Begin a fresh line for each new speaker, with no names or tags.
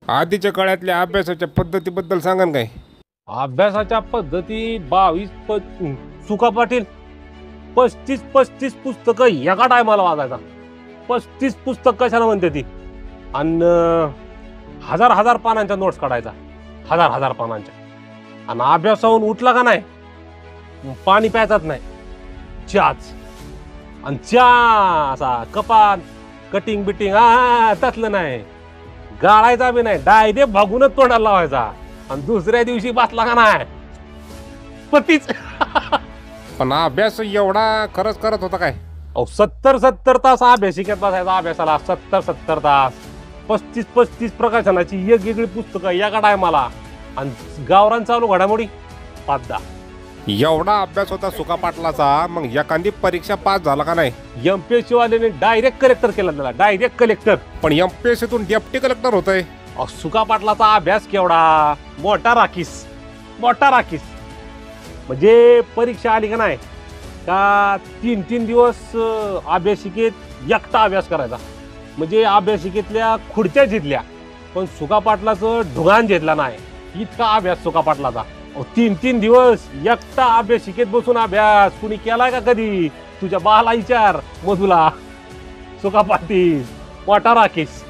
आधीच्या काळातल्या अभ्यासाच्या पद्धतीबद्दल सांगा ना काय?
अभ्यासाच्या पद्धती 22 सुका पाटील 35 पुस्तकं एका टायमाला वाजायचा. 35 पुस्तक कशाला म्हणते ती. आणि हजार पानांच्या नोट्स काढायचा. हजार पानांच्या. आणि अभ्यासाहून उठला का नाही पाणी प्यायचाच नाही, चहाच. आणि चहा असा कपात कटिंग बिटिंग तसलं नाही, गाळायचा बी नाही, डायरेक्ट भागूनच तोंडाला लावायचा. आणि दुसऱ्या दिवशी बसला का नाही पतीच.
पण अभ्यास एवढा खरंच करत होता काय?
70 तास अभ्यासिकेत बसायचा. अभ्यासाला 70 तास. 35 प्रकाशनाची वेगवेगळी पुस्तकं एका टायमाला. आणि गावरान चालू घडामोडी 5-10.
एवढा अभ्यास होता सुका पाटलाचा, मग एखादी परीक्षा पास झाला का नाही?
MPSC वाल्याने डायरेक्ट कलेक्टर केला त्याला, डायरेक्ट कलेक्टर.
पण MPSCतून डेप्टी कलेक्टर होतंय.
सुका पाटलाचा अभ्यास केवढा मोठा राखीस. म्हणजे परीक्षा आली का नाही का 3 दिवस अभ्यासिकेत एकटा अभ्यास करायचा. म्हणजे अभ्यासिकेतल्या खुर्च्या जितल्या, पण सुका पाटलाचं ढुगान जितला नाही. इतका अभ्यास सुका पाटलाचा. 3 दिवस एकटा अभ्यासिकेत बसून अभ्यास कुणी केलाय का कधी? तुझ्या बाला विचार मधुला. सुका पाटील मोठा राखीस.